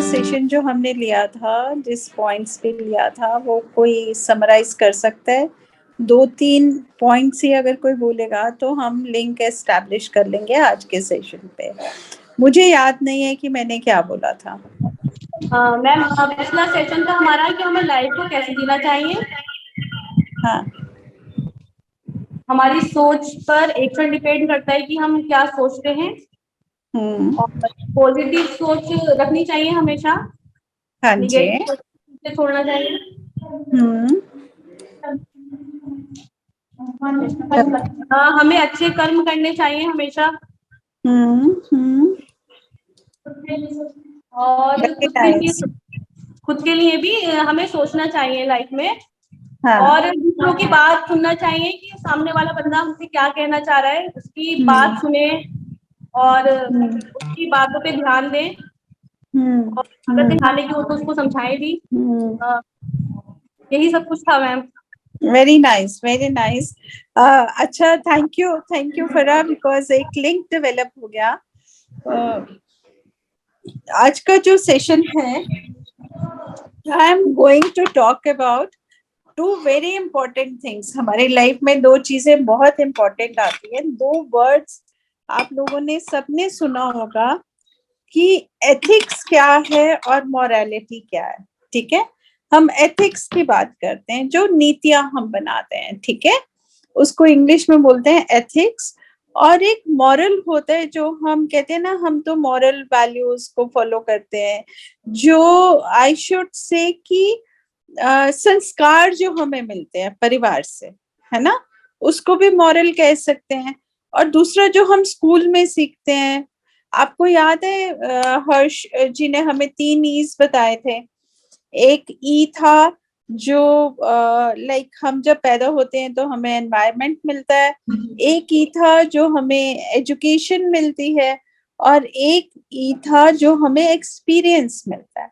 Session जो हमने लिया था, जिस पॉइंट्स पे लिया था, वो कोई समराइज कर सकता है? 2-3 पॉइंट्स ही अगर कोई बोलेगा तो हम लिंक एस्टैब्लिश कर लेंगे आज के सेशन पे। मुझे याद नहीं है कि मैंने क्या बोला था। मैम पिछला सेशन था हमारा कि हमें लाइफ को कैसे जीना चाहिए। हाँ, हमारी सोच पर 100% डिपेंड करता है कि हम क्या सोचते हैं और पॉजिटिव सोच रखनी चाहिए हमेशा, हाँ जी। निगेटिव सोच से छोड़ना चाहिए। हमें अच्छे कर्म करने चाहिए हमेशा और खुद के लिए भी हमें सोचना चाहिए लाइफ में। हाँ। और दूसरों की बात सुनना चाहिए कि सामने वाला बंदा हमसे क्या कहना चाह रहा है, उसकी बात सुने और उसकी बातों पे ध्यान दें और अगर दिखाने की हो तो उसको समझाएं भी। यही सब कुछ था ma'am. Very nice, very nice. अच्छा, थैंक यू फरा, बिकॉज एक लिंक डेवलप हो गया। आज का जो सेशन है, I am going to talk about 2 very important things. हमारी लाइफ में 2 चीजें बहुत इंपॉर्टेंट आती हैं। 2 वर्ड्स आप लोगों ने सबने सुना होगा कि एथिक्स क्या है और मोरालिटी क्या है। ठीक है, हम एथिक्स की बात करते हैं, जो नीतियां हम बनाते हैं, ठीक है, उसको इंग्लिश में बोलते हैं एथिक्स। और एक मॉरल होता है, जो हम कहते हैं ना, हम तो मॉरल वैल्यूज को फॉलो करते हैं, जो आई शुड से कि संस्कार जो हमें मिलते हैं परिवार से, है ना, उसको भी मॉरल कह सकते हैं। और दूसरा जो हम स्कूल में सीखते हैं, आपको याद है हर्ष जी ने हमें 3 ईज बताए थे। एक ई था जो लाइक हम जब पैदा होते हैं तो हमें एनवायरनमेंट मिलता है, एक ई था जो हमें एजुकेशन मिलती है, और एक ई था जो हमें एक्सपीरियंस मिलता है।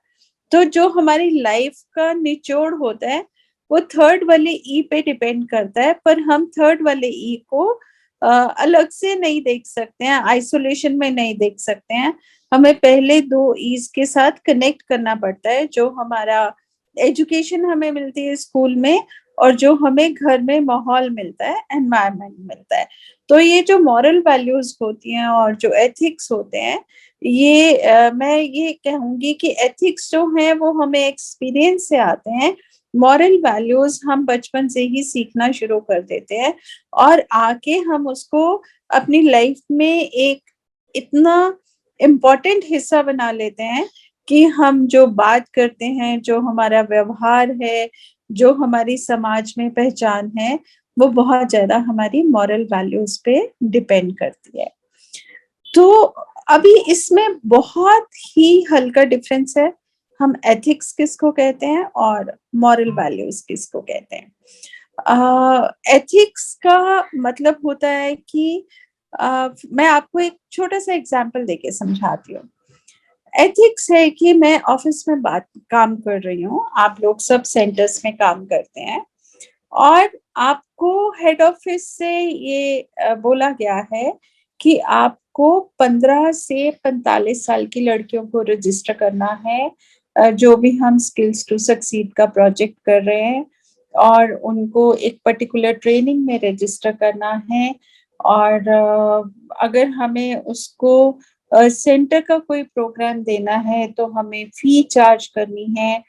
तो जो हमारी लाइफ का निचोड़ होता है वो थर्ड वाले ई पे डिपेंड करता है, पर हम थर्ड वाले ई को अलग से नहीं देख सकते हैं, आइसोलेशन में नहीं देख सकते हैं। हमें पहले 2 ईज के साथ कनेक्ट करना पड़ता है, जो हमारा एजुकेशन हमें मिलती है स्कूल में, और जो हमें घर में माहौल मिलता है, एनवायरनमेंट मिलता है। तो ये जो मॉरल वैल्यूज होती हैं और जो एथिक्स होते हैं, ये मैं ये कहूंगी कि एथिक्स जो है वो हमें एक्सपीरियंस से आते हैं। मॉरल वैल्यूज हम बचपन से ही सीखना शुरू कर देते हैं, और आके हम उसको अपनी लाइफ में एक इतना इम्पोर्टेंट हिस्सा बना लेते हैं कि हम जो बात करते हैं, जो हमारा व्यवहार है, जो हमारी समाज में पहचान है, वो बहुत ज्यादा हमारी मॉरल वैल्यूज पे डिपेंड करती है। तो अभी इसमें बहुत ही हल्का डिफरेंस है, हम एथिक्स किसको कहते हैं और मॉरल वैल्यूज किसको कहते हैं। एथिक्स का मतलब होता है कि मैं आपको एक छोटा सा एग्जांपल देके समझाती हूँ। एथिक्स है कि मैं ऑफिस में काम कर रही हूँ, आप लोग सब सेंटर्स में काम करते हैं, और आपको हेड ऑफिस से ये बोला गया है कि आपको 15 से 45 साल की लड़कियों को रजिस्टर करना है, जो भी हम स्किल्स टू सक्सीड का प्रोजेक्ट कर रहे हैं, और उनको एक पर्टिकुलर ट्रेनिंग में रजिस्टर करना है। और अगर हमें उसको सेंटर का कोई प्रोग्राम देना है तो हमें फी चार्ज करनी है,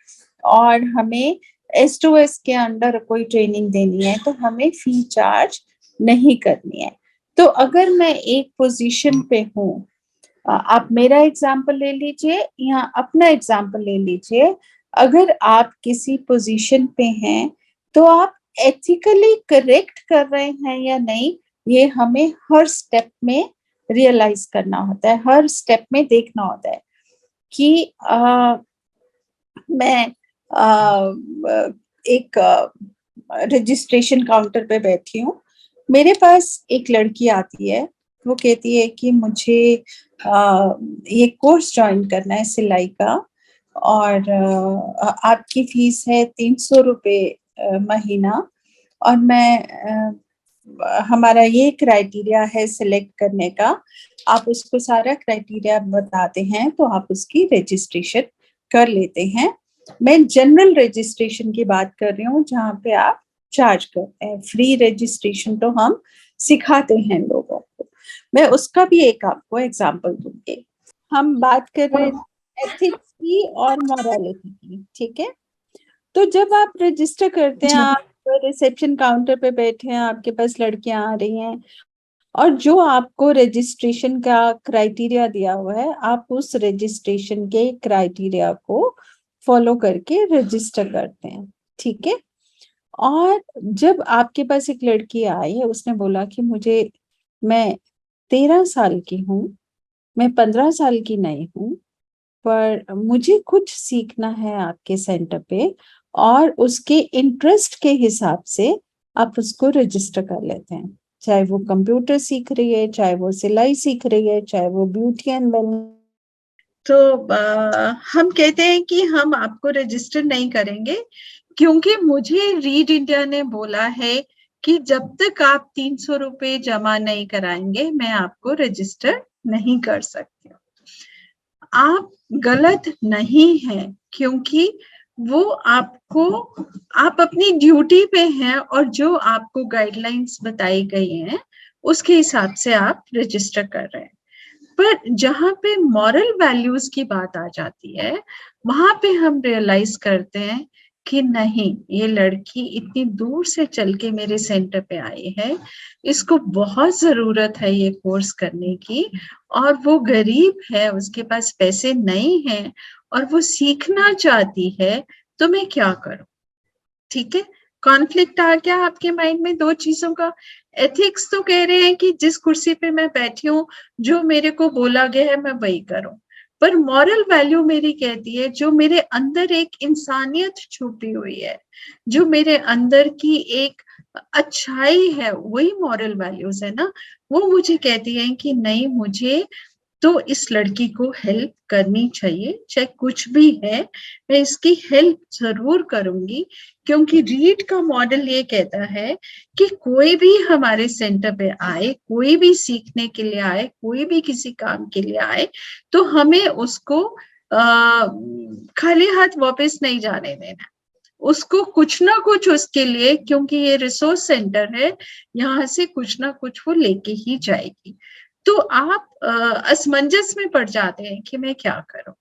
और हमें S2S के अंडर कोई ट्रेनिंग देनी है तो हमें फी चार्ज नहीं करनी है। तो अगर मैं एक पोजीशन पे हूँ, आप मेरा एग्जाम्पल ले लीजिए या अपना एग्जाम्पल ले लीजिए, अगर आप किसी पोजीशन पे हैं तो आप एथिकली करेक्ट कर रहे हैं या नहीं, ये हमें हर स्टेप में रियलाइज करना होता है, हर स्टेप में देखना होता है कि मैं एक रजिस्ट्रेशन काउंटर पे बैठी हूँ, मेरे पास एक लड़की आती है, वो कहती है कि मुझे ये कोर्स ज्वाइन करना है सिलाई का, और आपकी फीस है 300 रुपये महीना, और मैं हमारा ये क्राइटेरिया है सिलेक्ट करने का, आप उसको सारा क्राइटेरिया बताते हैं तो आप उसकी रजिस्ट्रेशन कर लेते हैं। मैं जनरल रजिस्ट्रेशन की बात कर रही हूँ, जहाँ पे आप चार्ज करते हैं। फ्री रजिस्ट्रेशन तो हम सिखाते हैं लोगों को। मैं उसका भी एक आपको एग्जांपल दूंगी। हम बात कर रहे हैं एथिक्स की और मॉरलिटी की, ठीक है। तो जब आप रजिस्टर करते हैं, आप रिसेप्शन काउंटर पे बैठे हैं, आपके पास लड़कियां आ रही हैं और जो आपको रजिस्ट्रेशन का क्राइटेरिया दिया हुआ है, आप उस रजिस्ट्रेशन के क्राइटेरिया को फॉलो करके रजिस्टर करते हैं, ठीक है। और जब आपके पास एक लड़की आई है, उसने बोला कि मैं 13 साल की हूँ, मैं 15 साल की नहीं हूँ, पर मुझे कुछ सीखना है आपके सेंटर पे, और उसके इंटरेस्ट के हिसाब से आप उसको रजिस्टर कर लेते हैं। चाहे वो कंप्यूटर सीख रही है, चाहे वो सिलाई सीख रही है, चाहे वो ब्यूटी एंड वेलनेस। तो हम कहते हैं कि हम आपको रजिस्टर नहीं करेंगे, क्योंकि मुझे रीड इंडिया ने बोला है कि जब तक आप 300 रुपए जमा नहीं कराएंगे, मैं आपको रजिस्टर नहीं कर सकती। आप गलत नहीं हैं, क्योंकि वो आप अपनी ड्यूटी पे हैं और जो आपको गाइडलाइंस बताई गई हैं उसके हिसाब से आप रजिस्टर कर रहे हैं। पर जहाँ पे मॉरल वैल्यूज की बात आ जाती है, वहां पे हम रियलाइज करते हैं कि नहीं, ये लड़की इतनी दूर से चल के मेरे सेंटर पे आई है, इसको बहुत जरूरत है ये कोर्स करने की, और वो गरीब है, उसके पास पैसे नहीं हैं और वो सीखना चाहती है, तो मैं क्या करूं? ठीक है, कॉन्फ्लिक्ट आ गया आपके माइंड में दो चीजों का। एथिक्स तो कह रहे हैं कि जिस कुर्सी पे मैं बैठी हूँ, जो मेरे को बोला गया है मैं वही करूं। पर मॉरल वैल्यू मेरी कहती है, जो मेरे अंदर एक इंसानियत छुपी हुई है, जो मेरे अंदर की एक अच्छाई है, वही मॉरल वैल्यूज है ना। वो मुझे कहती है कि नहीं, मुझे तो इस लड़की को हेल्प करनी चाहिए, चाहे कुछ भी है, मैं इसकी हेल्प जरूर करूंगी। क्योंकि रीड का मॉडल ये कहता है कि कोई भी हमारे सेंटर पे आए, कोई भी सीखने के लिए आए, कोई भी किसी काम के लिए आए, तो हमें उसको खाली हाथ वापस नहीं जाने देना। उसको कुछ ना कुछ उसके लिए, क्योंकि ये रिसोर्स सेंटर है, यहाँ से कुछ ना कुछ वो लेके ही जाएगी। तो आप असमंजस में पड़ जाते हैं कि मैं क्या करूं।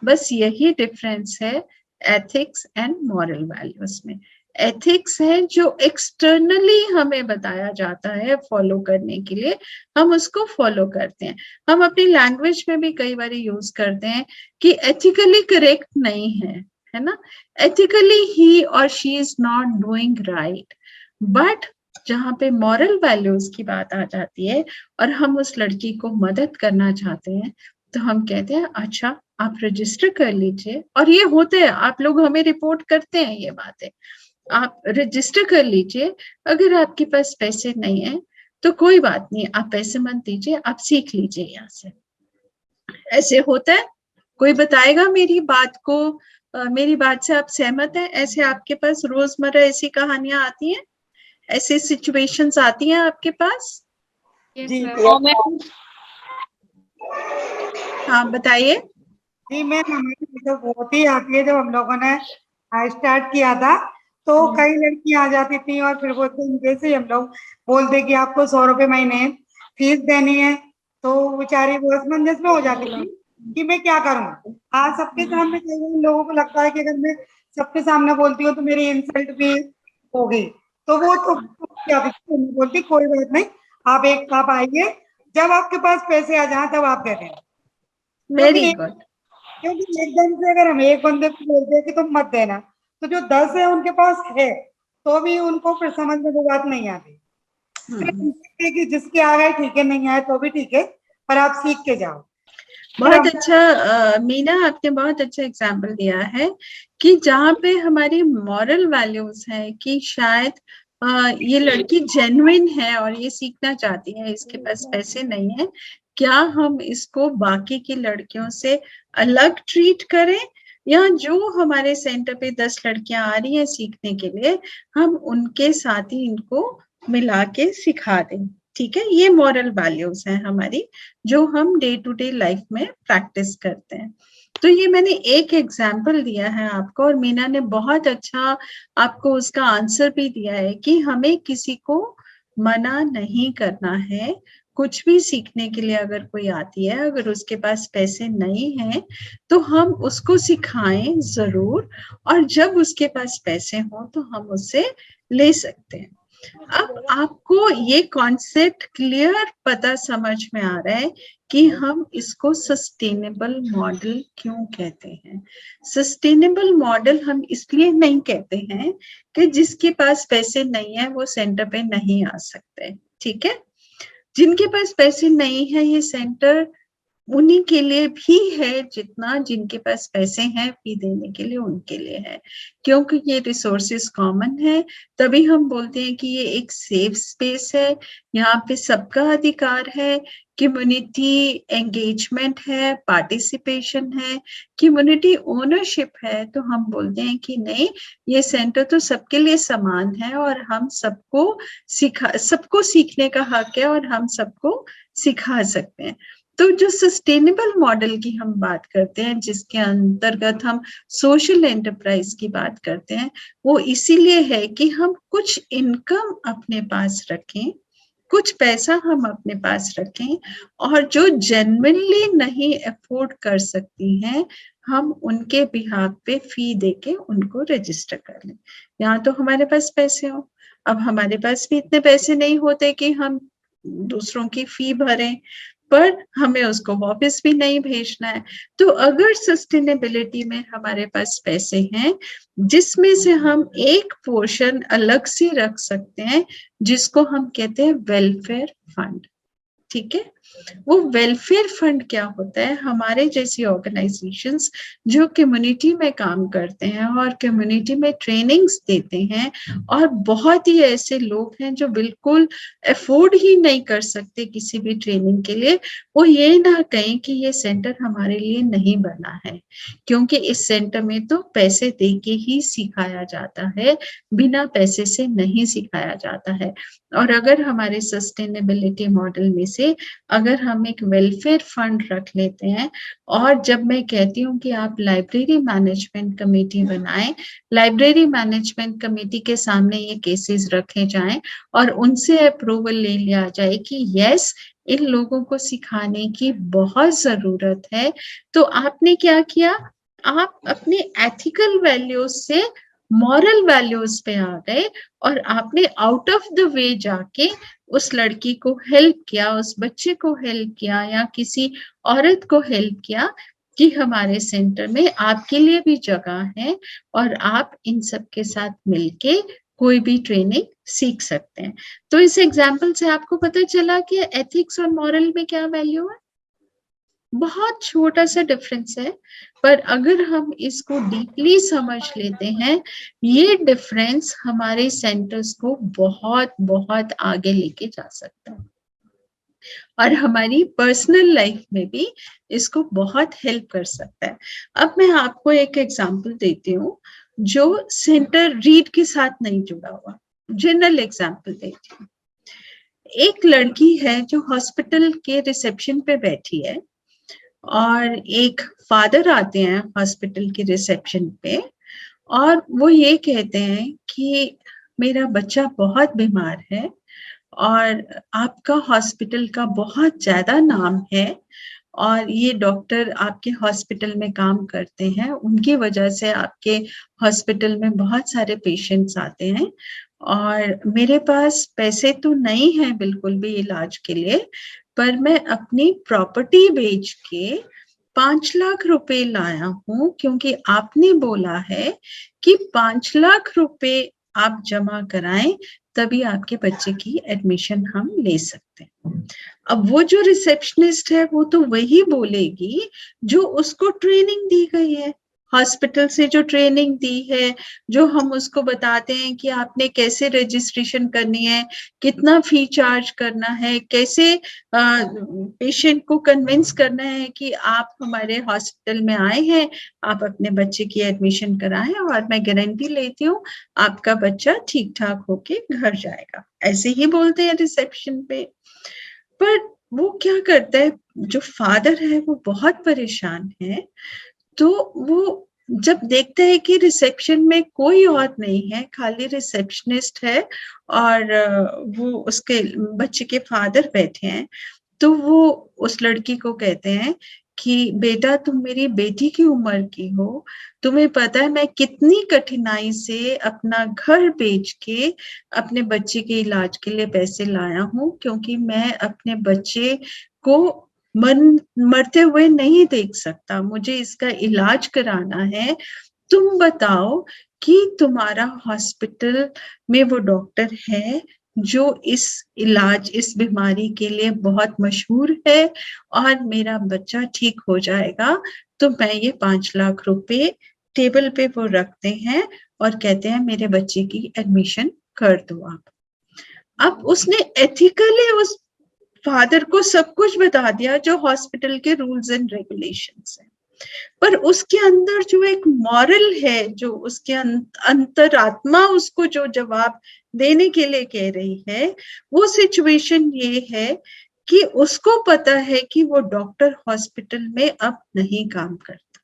बस यही डिफरेंस है एथिक्स एंड मॉरल वैल्यूज में। एथिक्स है जो एक्सटर्नली हमें बताया जाता है फॉलो करने के लिए, हम उसको फॉलो करते हैं। हम अपनी लैंग्वेज में भी कई बार यूज करते हैं कि एथिकली करेक्ट नहीं है ना, एथिकली ही और she is not doing right. But जहाँ पे मॉरल वैल्यूज की बात आ जाती है और हम उस लड़की को मदद करना चाहते हैं, तो हम कहते हैं अच्छा, आप रजिस्टर कर लीजिए। और ये होते हैं, आप लोग हमें रिपोर्ट करते हैं ये बातें, आप रजिस्टर कर लीजिए। अगर आपके पास पैसे नहीं है तो कोई बात नहीं, आप पैसे मत दीजिए, आप सीख लीजिए यहाँ से। ऐसे होता है। कोई बताएगा मेरी बात को, मेरी बात से आप सहमत हैं? ऐसे आपके पास रोजमर्रा ऐसी कहानियां आती हैं, ऐसी सिचुएशंस आती हैं आपके पास? जी हाँ बताइए। जी मैम, हमारी तो बहुत ही आती है। जब हम लोगों ने स्टार्ट किया था तो कई लड़कियां आ जाती थी और फिर बोलते जैसे हम लोग बोलते कि आपको 100 रुपए महीने फीस देनी है, तो बेचारी वो असमंजस में हो जाती थी कि मैं क्या करूं। हाँ, सबके सामने कई बार लोगों को लगता है कि अगर मैं सबके सामने बोलती हूँ तो मेरी इंसल्ट भी होगी, तो वो तो बोलती कोई बात नहीं, आप आइए, जब आपके पास पैसे आ जाए तब आप दे दें। Very good. क्योंकि एकदम से अगर हम एक बंदे को बोलते हैं कि तुम मत देना, तो जो 10 है उनके पास है, तो भी उनको फिर समझ में वो बात नहीं आती। कि जिसके आ गए ठीक है, नहीं आए तो भी ठीक है, पर आप सीख के जाओ। बहुत अच्छा मीना, आपने बहुत अच्छा एग्जाम्पल दिया है कि जहाँ पे हमारी मॉरल वैल्यूज है कि शायद ये लड़की जेन्युइन है और ये सीखना चाहती है, इसके पास पैसे नहीं है, क्या हम इसको बाकी की लड़कियों से अलग ट्रीट करें, या जो हमारे सेंटर पे 10 लड़कियां आ रही हैं सीखने के लिए, हम उनके साथ ही इनको मिला के सिखा दें। ठीक है, ये मॉरल वैल्यूज हैं हमारी, जो हम डे टू डे लाइफ में प्रैक्टिस करते हैं। तो ये मैंने एक एग्जाम्पल दिया है आपको, और मीना ने बहुत अच्छा आपको उसका आंसर भी दिया है कि हमें किसी को मना नहीं करना है। कुछ भी सीखने के लिए अगर कोई आती है, अगर उसके पास पैसे नहीं हैं तो हम उसको सिखाएं जरूर, और जब उसके पास पैसे हो तो हम उससे ले सकते हैं। अब आपको ये कॉन्सेप्ट क्लियर पता समझ में आ रहा है कि हम इसको सस्टेनेबल मॉडल क्यों कहते हैं। सस्टेनेबल मॉडल हम इसलिए नहीं कहते हैं कि जिसके पास पैसे नहीं है वो सेंटर पे नहीं आ सकते, ठीक है। जिनके पास पैसे नहीं है, ये सेंटर उन्हीं के लिए भी है जितना जिनके पास पैसे हैं फी देने के लिए उनके लिए है, क्योंकि ये रिसोर्सेज कॉमन है। तभी हम बोलते हैं कि ये एक सेफ स्पेस है, यहाँ पे सबका अधिकार है, कम्युनिटी एंगेजमेंट है, पार्टिसिपेशन है, कम्युनिटी ओनरशिप है। तो हम बोलते हैं कि नहीं, ये सेंटर तो सबके लिए समान है और हम सबको सीखने का हक है और हम सबको सिखा सकते हैं। तो जो सस्टेनेबल मॉडल की हम बात करते हैं, जिसके अंतर्गत हम सोशल एंटरप्राइज की बात करते हैं, वो इसीलिए है कि हम कुछ इनकम अपने पास रखें, कुछ पैसा हम अपने पास रखें, और जो जेन्युइनली नहीं अफोर्ड कर सकती हैं हम उनके बिहाफ पे फी देके उनको रजिस्टर कर लें। यहाँ तो हमारे पास पैसे हो, अब हमारे पास भी इतने पैसे नहीं होते कि हम दूसरों की फी भरें, पर हमें उसको वापस भी नहीं भेजना है। तो अगर सस्टेनेबिलिटी में हमारे पास पैसे हैं जिसमें से हम एक पोर्शन अलग से रख सकते हैं, जिसको हम कहते हैं वेलफेयर फंड, ठीक है। वो वेलफेयर फंड क्या होता है? हमारे जैसी ऑर्गेनाइजेशंस जो कम्युनिटी में काम करते हैं और कम्युनिटी में ट्रेनिंग्स देते हैं, और बहुत ही ऐसे लोग हैं जो बिल्कुल अफोर्ड ही नहीं कर सकते किसी भी ट्रेनिंग के लिए, वो ये ना कहें कि ये सेंटर हमारे लिए नहीं बना है, क्योंकि इस सेंटर में तो पैसे दे के ही सिखाया जाता है, बिना पैसे से नहीं सिखाया जाता है। और अगर हमारे सस्टेनेबिलिटी मॉडल में से अगर हम एक वेलफेयर फंड रख लेते हैं, और जब मैं कहती हूँ कि आप लाइब्रेरी मैनेजमेंट कमेटी बनाएं, लाइब्रेरी मैनेजमेंट कमेटी के सामने ये केसेस रखे जाएं और उनसे अप्रूवल ले लिया जाए कि यस, इन लोगों को सिखाने की बहुत जरूरत है, तो आपने क्या किया? आप अपने एथिकल वैल्यूज से मॉरल वैल्यूज पे आ गए और आपने आउट ऑफ द वे जाके उस लड़की को हेल्प किया, उस बच्चे को हेल्प किया, या किसी औरत को हेल्प किया कि हमारे सेंटर में आपके लिए भी जगह है और आप इन सब के साथ मिलके कोई भी ट्रेनिंग सीख सकते हैं। तो इस एग्जाम्पल से आपको पता चला कि एथिक्स और मॉरल में क्या वैल्यू है। बहुत छोटा सा डिफरेंस है, पर अगर हम इसको डीपली समझ लेते हैं, ये डिफरेंस हमारे सेंटर्स को बहुत बहुत आगे लेके जा सकता है, और हमारी पर्सनल लाइफ में भी इसको बहुत हेल्प कर सकता है। अब मैं आपको एक एग्जांपल देती हूँ जो सेंटर रीड के साथ नहीं जुड़ा हुआ, जनरल एग्जांपल देती हूँ। एक लड़की है जो हॉस्पिटल के रिसेप्शन पे बैठी है, और एक फादर आते हैं हॉस्पिटल के रिसेप्शन पे, और वो ये कहते हैं कि मेरा बच्चा बहुत बीमार है और आपका हॉस्पिटल का बहुत ज्यादा नाम है, और ये डॉक्टर आपके हॉस्पिटल में काम करते हैं, उनकी वजह से आपके हॉस्पिटल में बहुत सारे पेशेंट्स आते हैं, और मेरे पास पैसे तो नहीं है बिल्कुल भी इलाज के लिए, पर मैं अपनी प्रॉपर्टी बेच के 5 लाख रुपए लाया हूँ, क्योंकि आपने बोला है कि 5 लाख रुपए आप जमा कराएं तभी आपके बच्चे की एडमिशन हम ले सकते हैं। अब वो जो रिसेप्शनिस्ट है वो तो वही बोलेगी जो उसको ट्रेनिंग दी गई है, हॉस्पिटल से जो ट्रेनिंग दी है, जो हम उसको बताते हैं कि आपने कैसे रजिस्ट्रेशन करनी है, कितना फी चार्ज करना है, कैसे पेशेंट को कन्विंस करना है कि आप हमारे हॉस्पिटल में आए हैं, आप अपने बच्चे की एडमिशन कराएं और मैं गारंटी लेती हूँ आपका बच्चा ठीक ठाक होके घर जाएगा। ऐसे ही बोलते हैं रिसेप्शन पे। पर वो क्या करता है, जो फादर है वो बहुत परेशान है, तो वो जब देखते हैं कि रिसेप्शन में कोई और नहीं है, खाली रिसेप्शनिस्ट है और वो उसके बच्चे के फादर बैठे हैं, तो वो उस लड़की को कहते हैं कि बेटा तुम मेरी बेटी की उम्र की हो, तुम्हें पता है मैं कितनी कठिनाई से अपना घर बेच के अपने बच्चे के इलाज के लिए पैसे लाया हूँ, क्योंकि मैं अपने बच्चे को मरते हुए नहीं देख सकता, मुझे इसका इलाज कराना है। तुम बताओ कि तुम्हारा हॉस्पिटल में वो डॉक्टर है जो इस बीमारी के लिए बहुत मशहूर है और मेरा बच्चा ठीक हो जाएगा, तो मैं ये 5 लाख रुपए टेबल पे वो रखते हैं और कहते हैं मेरे बच्चे की एडमिशन कर दो आप। अब उसने एथिकली उस फादर को सब कुछ बता दिया जो हॉस्पिटल के रूल्स एंड रेगुलेशंस है, पर उसके अंदर जो एक मॉरल है, जो उसके अंतरात्मा उसको जो जवाब देने के लिए कह रही है, वो सिचुएशन ये है कि उसको पता है कि वो डॉक्टर हॉस्पिटल में अब नहीं काम करता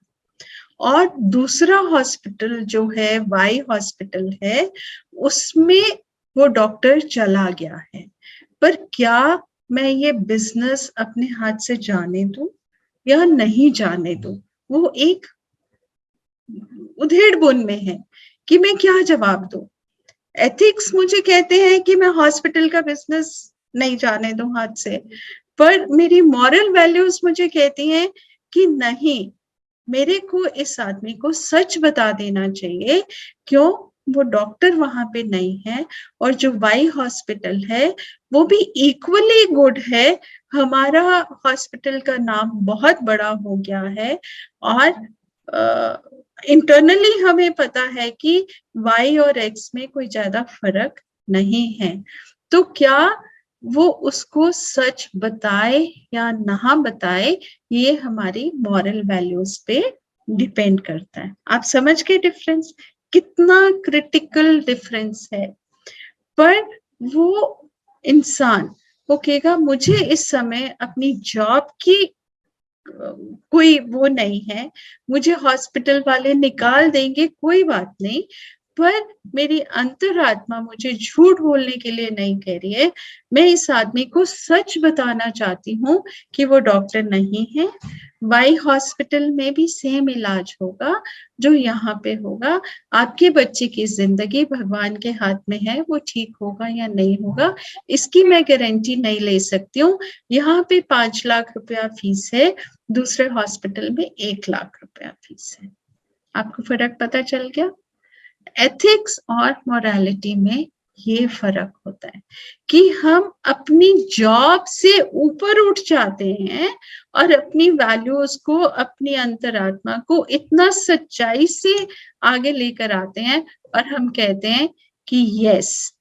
और दूसरा हॉस्पिटल जो है वाई हॉस्पिटल है उसमें वो डॉक्टर चला गया है। पर क्या मैं ये बिजनेस अपने हाथ से जाने दूं या नहीं जाने दूं? वो एक उधेड़-बुन में है कि मैं क्या जवाब दूं। एथिक्स मुझे कहते हैं कि मैं हॉस्पिटल का बिजनेस नहीं जाने दूं हाथ से, पर मेरी मॉरल वैल्यूज मुझे कहती हैं कि नहीं, मेरे को इस आदमी को सच बता देना चाहिए, क्यों वो डॉक्टर वहां पे नहीं है और जो वाई हॉस्पिटल है वो भी इक्वली गुड है। हमारा हॉस्पिटल का नाम बहुत बड़ा हो गया है और इंटरनली हमें पता है कि वाई और एक्स में कोई ज्यादा फर्क नहीं है। तो क्या वो उसको सच बताए या ना बताए, ये हमारी मॉरल वैल्यूज पे डिपेंड करता है। आप समझ गए डिफरेंस? कितना क्रिटिकल डिफरेंस है। पर वो इंसान वो कहेगा मुझे इस समय अपनी जॉब की कोई वो नहीं है, मुझे हॉस्पिटल वाले निकाल देंगे कोई बात नहीं, पर मेरी अंतरात्मा मुझे झूठ बोलने के लिए नहीं कह रही है। मैं इस आदमी को सच बताना चाहती हूँ कि वो डॉक्टर नहीं है। वाई हॉस्पिटल में भी सेम इलाज होगा जो यहाँ पे होगा। आपके बच्चे की जिंदगी भगवान के हाथ में है, वो ठीक होगा या नहीं होगा इसकी मैं गारंटी नहीं ले सकती हूँ। यहाँ पे 5 लाख रुपया फीस है, दूसरे हॉस्पिटल में 1 लाख रुपया फीस है। आपको फर्क पता चल गया? एथिक्स और मोरालिटी में ये फर्क होता है कि हम अपनी जॉब से ऊपर उठ जाते हैं और अपनी वैल्यूज को, अपनी अंतरात्मा को इतना सच्चाई से आगे लेकर आते हैं और हम कहते हैं कि यस,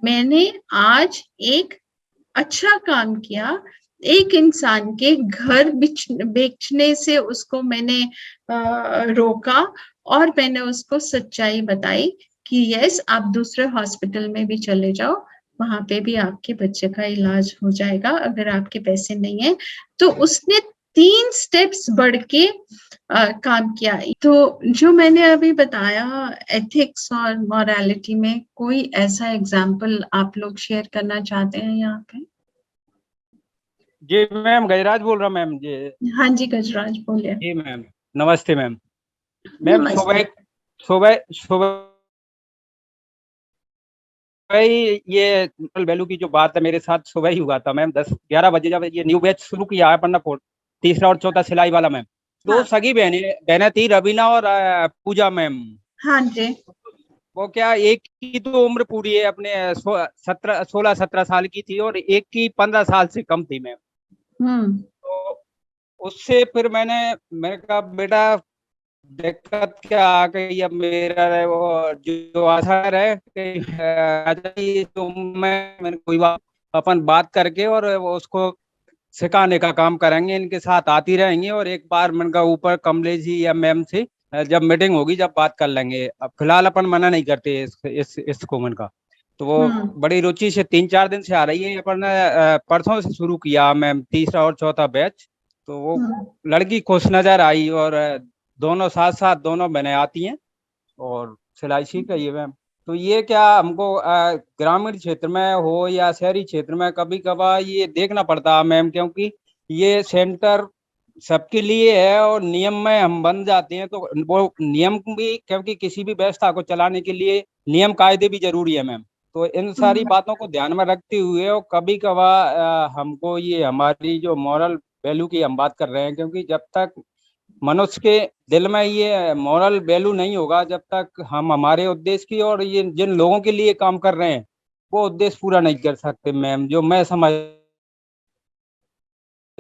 मैंने आज एक अच्छा काम किया, एक इंसान के घर बेचने से उसको मैंने रोका और मैंने उसको सच्चाई बताई कि यस, आप दूसरे हॉस्पिटल में भी चले जाओ, वहां पे भी आपके बच्चे का इलाज हो जाएगा अगर आपके पैसे नहीं है। तो उसने 3 स्टेप्स बढ़ के काम किया। तो जो मैंने अभी बताया एथिक्स और मॉरलिटी में, कोई ऐसा एग्जाम्पल आप लोग शेयर करना चाहते हैं यहाँ पे? जी मैम, गजराज बोल रहा मैम जी। हाँ जी गजराज बोलिए। जी मैम, नमस्ते मैम। मैम सुबह ये वैल्यू की जो बात है मेरे साथ सुबह ही हुआ था मैम। 10-11 बजे जब ये न्यू बैच शुरू किया है अपन ने, तीसरा और चौथा सिलाई वाला मैम, तो सगी बहनें थी, रवीना और पूजा मैम। हाँ जी। वो क्या, एक की तो उम्र पूरी है अपने 16-17 साल की थी और एक की 15 साल से कम थी मैम। तो उससे फिर मैंने कहा बेटा दिक्कत क्या आ गई, अब मेरा वो जो आधार है तो मैंने कोई बात, अपन बात करके और वो उसको सिखाने का काम करेंगे, इनके साथ आती रहेंगी और एक बार मैंने कहा ऊपर कमलेश जी या मैम से जब मीटिंग होगी जब बात कर लेंगे, अब फिलहाल अपन मना नहीं करते इसको मन का। तो वो बड़ी रुचि से 3-4 दिन से आ रही है। अपन ने परसों से शुरू किया मैम, तीसरा और चौथा बैच। तो वो लड़की खुश नजर आई और दोनों साथ साथ दोनों बहनें आती हैं और सिलाई सीख रही है मैम। तो ये क्या हमको ग्रामीण क्षेत्र में हो या शहरी क्षेत्र में कभी कभार ये देखना पड़ता है मैम, क्योंकि ये सेंटर सबके लिए है और नियम में हम बन जाते हैं, तो वो नियम भी, क्योंकि किसी भी व्यवस्था को चलाने के लिए नियम कायदे भी जरूरी है मैम। तो इन सारी बातों को ध्यान में रखते हुए और कभी कभार हमको ये हमारी जो मॉरल वैल्यू की हम बात कर रहे हैं, क्योंकि जब तक मनुष्य के दिल में ये मॉरल वैल्यू नहीं होगा, जब तक हम हमारे उद्देश्य की और ये जिन लोगों के लिए काम कर रहे हैं वो उद्देश्य पूरा नहीं कर सकते मैम, जो मैं समझता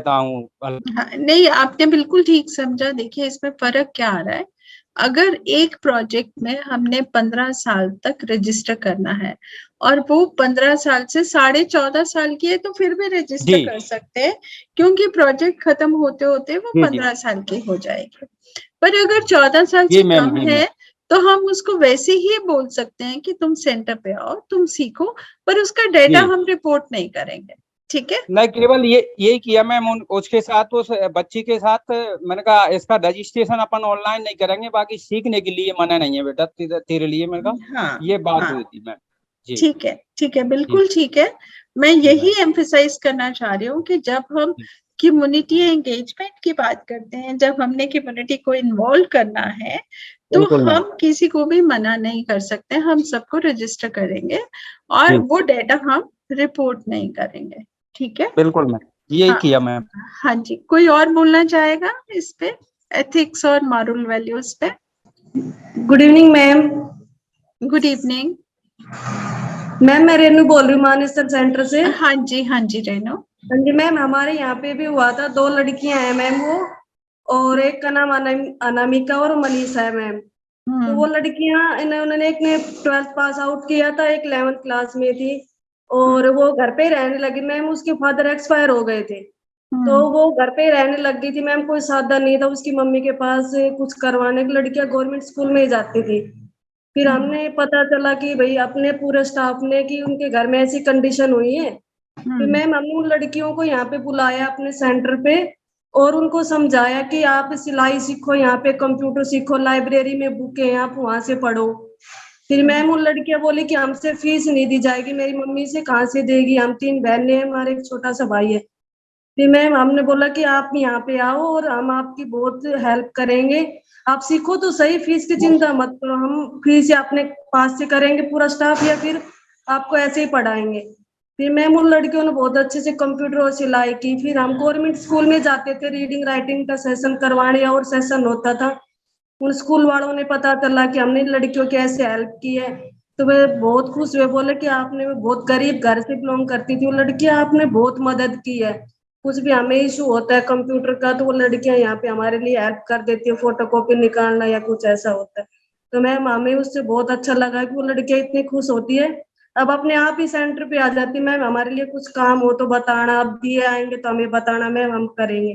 हूँ। हाँ, नहीं आपने बिल्कुल ठीक समझा। देखिए इसमें फर्क क्या आ रहा है, अगर एक प्रोजेक्ट में हमने 15 साल तक रजिस्टर करना है और वो 15 साल से 14.5 साल की है तो फिर भी रजिस्टर कर सकते हैं, क्योंकि प्रोजेक्ट खत्म होते होते वो 15 साल की हो जाएगी। पर अगर 14 साल से कम है तो हम उसको वैसे ही बोल सकते हैं कि तुम सेंटर पे आओ, तुम सीखो, पर उसका डेटा हम रिपोर्ट नहीं करेंगे। ठीक है, नहीं केवल यही किया मैम, उसके साथ उस बच्ची के साथ मैंने कहा इसका रजिस्ट्रेशन अपन ऑनलाइन नहीं करेंगे, बाकी सीखने के लिए मना नहीं है बेटा तेरे लिए, मैंने कहा हाँ, ये बात हाँ, हुई थी मैम। ठीक है, ठीक है, बिल्कुल ठीक है। मैं यही एम्फसाइज करना चाह रही हूँ कि जब हम कम्युनिटी एंगेजमेंट की बात करते हैं, जब हमने कम्युनिटी को इन्वॉल्व करना है, तो हम किसी को भी मना नहीं कर सकते, हम सबको रजिस्टर करेंगे और वो डेटा हम रिपोर्ट नहीं करेंगे। ठीक है, बिल्कुल मैम, यही किया मैम। हाँ जी, कोई और बोलना चाहेगा इस पे, एथिक्स और मॉरल वैल्यूज पे? Good evening ma'am. Good evening ma'am, मैं रेनू बोल रही हूँ मानेसर सेंटर से। हाँ जी, हाँ जी रेनू। हाँ जी मैम, हमारे यहाँ पे भी हुआ था, 2 लड़कियां हैं मैम वो, और एक का नाम अनामिका और मनीषा है मैम। तो वो लड़कियां उन्होंने एक ने 12th पास आउट किया था, एक 11th क्लास में थी, और वो घर पे ही रहने लगी मैम। उसके फादर एक्सपायर हो गए थे, तो वो घर पे ही रहने लग गई थी मैम। कोई साधन नहीं था उसकी मम्मी के पास कुछ करवाने की। लड़कियां गवर्नमेंट स्कूल में ही जाती थी। फिर हमने पता चला कि भाई अपने पूरे स्टाफ ने कि उनके घर में ऐसी कंडीशन हुई है। फिर मैम हमने उन लड़कियों को यहाँ पे बुलाया अपने सेंटर पे और उनको समझाया कि आप सिलाई सीखो, यहाँ पे कंप्यूटर सीखो, लाइब्रेरी में बुक है, आप वहां से पढ़ो। फिर मैम उन लड़कियां बोली कि हमसे फीस नहीं दी जाएगी। मेरी मम्मी से कहाँ से देगी, हम 3 बहनें हैं, हमारे एक छोटा सा भाई है। फिर मैम हमने बोला कि आप यहाँ पे आओ और हम आपकी बहुत हेल्प करेंगे, आप सीखो तो सही, फीस की चिंता मत करो, हम फीस या अपने पास से करेंगे पूरा स्टाफ, या फिर आपको ऐसे ही पढ़ाएंगे। फिर मैम उन लड़कियों ने बहुत अच्छे से कंप्यूटर और सिलाई की। फिर हम गवर्नमेंट स्कूल में जाते थे, रीडिंग राइटिंग का सेशन करवाने और सेशन होता था। उन स्कूल वालों ने पता चला कि हमने लड़कियों की ऐसे हेल्प की है, तो वे बहुत खुश हुए, बोले कि आपने बहुत गरीब घर से बिलोंग करती थी वो लड़कियां, आपने बहुत मदद की है। कुछ भी हमें इशू होता है कंप्यूटर का तो वो लड़कियां यहाँ पे हमारे लिए हेल्प कर देती है, फोटोकॉपी निकालना या कुछ ऐसा होता है। तो मैम हमें उससे बहुत अच्छा लगा कि वो लड़कियां इतनी खुश होती है, अब अपने आप ही सेंटर पे आ जाती। मैम हमारे लिए कुछ काम हो तो बताना, अब दिए आएंगे तो हमें बताना मैम, हम करेंगे।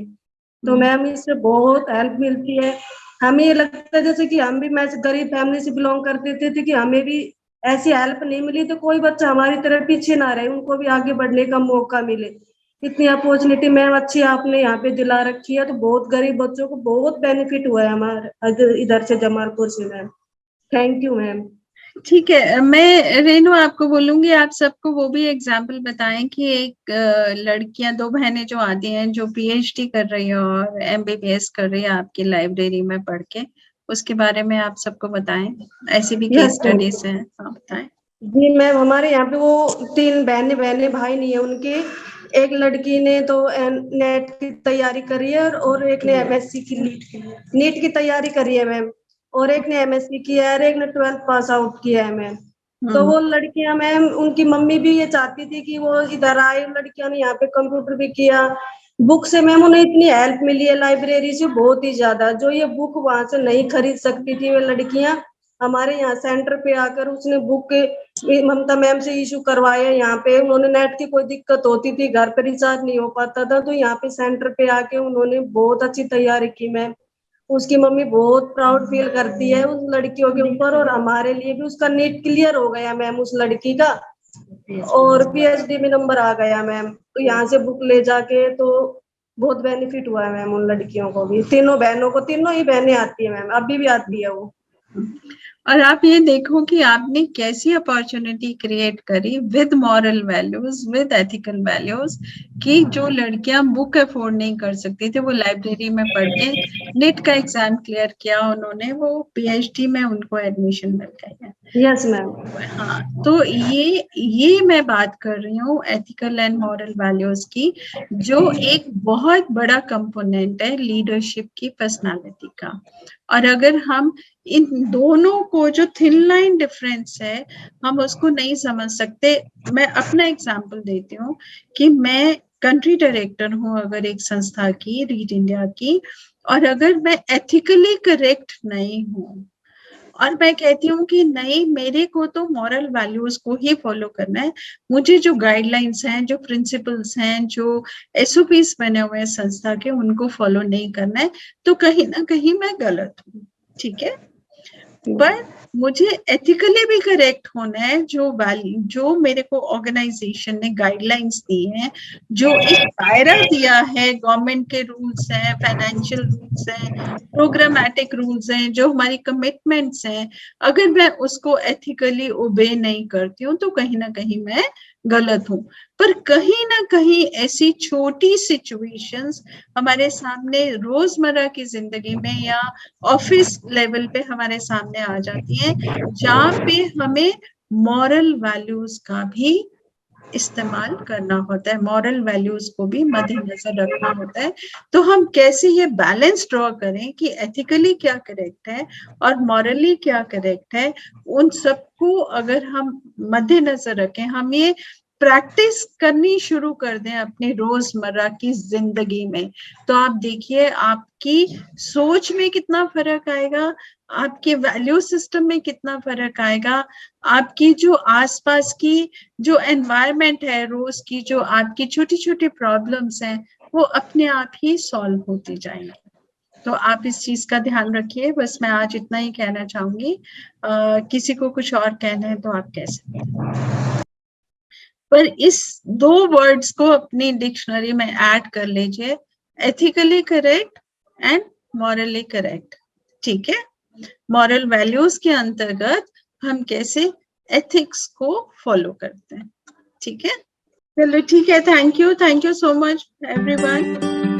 तो मैम इससे बहुत हेल्प मिलती है। हमें ये लगता है जैसे कि हम भी, मैं गरीब फैमिली से बिलोंग करते थे कि हमें भी ऐसी हेल्प नहीं मिली तो कोई बच्चा हमारी तरह पीछे ना रहे, उनको भी आगे बढ़ने का मौका मिले। इतनी अपॉर्चुनिटी मैम अच्छी आपने यहाँ पे दिला रखी है, तो बहुत गरीब बच्चों को बहुत बेनिफिट हुआ है हमारे इधर से जमालपुर से मैम। Thank you ma'am. ठीक है, मैं रेनू आपको बोलूंगी आप सबको वो भी एग्जाम्पल बताएं कि एक लड़कियां 2 बहनें जो आती हैं जो पीएचडी कर रही है और एमबीबीएस कर रही है आपकी लाइब्रेरी में पढ़ के, उसके बारे में आप सबको बताएं, ऐसी भी केस स्टडीज हैं। हाँ बताएं। जी मैम, हमारे यहाँ पे वो 3 बहने भाई नहीं है उनके। एक लड़की ने तो नेट की तैयारी करी है और एक ने एमएससी की नीट की तैयारी करी है मैम, और एक ने एमएससी किया है और एक ने 12th पास आउट किया है मैम। तो वो लड़कियां मैम, उनकी मम्मी भी ये चाहती थी कि वो इधर आए। लड़कियों ने यहाँ पे कंप्यूटर भी किया, बुक से मैम उन्हें इतनी हेल्प मिली है लाइब्रेरी से बहुत ही ज्यादा, जो ये बुक वहां से नहीं खरीद सकती थी वे लड़कियां हमारे यहाँ सेंटर पे आकर उसने बुक ममता मैम से इशू करवाया। यहाँ पे उन्होंने नेट की कोई दिक्कत होती थी, घर पे रिचार्ज नहीं हो पाता था, तो यहाँ पे सेंटर पे आके उन्होंने बहुत अच्छी तैयारी की मैम। उसकी मम्मी बहुत प्राउड फील करती है उस लड़कियों के ऊपर, और हमारे लिए भी उसका नीट क्लियर हो गया मैम उस लड़की का, और पीएचडी में नंबर आ गया मैम। तो यहाँ से बुक ले जाके तो बहुत बेनिफिट हुआ है मैम उन लड़कियों को भी, तीनों बहनों को, तीनों ही बहनें आती है मैम, अभी भी आती है वो। और आप ये देखो कि आपने कैसी अपॉर्चुनिटी क्रिएट करी with moral values, with ethical values, कि जो लड़कियां बुक अफोर्ड नहीं कर सकती थी वो लाइब्रेरी में पढ़ के नेट का एग्जाम क्लियर किया उन्होंने, वो पीएचडी में उनको एडमिशन मिल गई है। Yes ma'am. हाँ, तो ये मैं बात कर रही हूँ एथिकल एंड मॉरल वैल्यूज की, जो एक बहुत बड़ा कंपोनेंट है लीडरशिप की पर्सनालिटी का। और अगर हम इन दोनों को, जो थिन लाइन डिफरेंस है, हम उसको नहीं समझ सकते। मैं अपना एग्जांपल देती हूँ कि मैं कंट्री डायरेक्टर हूँ अगर एक संस्था की, रीड इंडिया की, और अगर मैं एथिकली करेक्ट नहीं हूँ और मैं कहती हूँ कि नहीं, मेरे को तो मॉरल वैल्यूज को ही फॉलो करना है, मुझे जो गाइडलाइंस हैं, जो प्रिंसिपल्स हैं, जो एसओपीस बने हुए हैं संस्था के, उनको फॉलो नहीं करना है, तो कहीं ना कहीं मैं गलत हूँ। ठीक है, पर मुझे एथिकली भी करेक्ट होना है। जो मेरे को ऑर्गेनाइजेशन ने गाइडलाइंस दी हैं, जो एक दायरा दिया है, गवर्नमेंट के रूल्स हैं, फाइनेंशियल रूल्स हैं, प्रोग्रामेटिक रूल्स हैं, जो हमारी कमिटमेंट्स हैं, अगर मैं उसको एथिकली ओबे नहीं करती हूँ तो कहीं ना कहीं मैं गलत हूँ। पर कहीं ना कहीं ऐसी छोटी सिचुएशंस हमारे सामने रोजमर्रा की जिंदगी में या ऑफिस लेवल पे हमारे सामने आ जाती है, जहाँ पे हमें मॉरल वैल्यूज का भी इस्तेमाल करना होता है, मॉरल वैल्यूज को भी मद्देनजर रखना होता है। तो हम कैसे ये बैलेंस ड्रॉ करें कि एथिकली क्या करेक्ट है और मॉरली क्या करेक्ट है, उन सबको अगर हम मद्देनजर रखें, हम ये प्रैक्टिस करनी शुरू कर दें अपनी रोजमर्रा की जिंदगी में, तो आप देखिए आपकी सोच में कितना फर्क आएगा, आपके वैल्यू सिस्टम में कितना फर्क आएगा, आपकी जो आसपास की जो एनवायरनमेंट है, रोज की जो आपकी छोटी छोटी प्रॉब्लम्स हैं, वो अपने आप ही सॉल्व होती जाएंगी। तो आप इस चीज का ध्यान रखिए। बस मैं आज इतना ही कहना चाहूंगी। किसी को कुछ और कहना है तो आप कह सकते हैं, पर इस 2 वर्ड्स को अपनी डिक्शनरी में ऐड कर लीजिए, ethically correct and morally correct. ठीक है, मॉरल वैल्यूज के अंतर्गत हम कैसे एथिक्स को फॉलो करते हैं। ठीक है, चलो ठीक है, thank you so much everyone.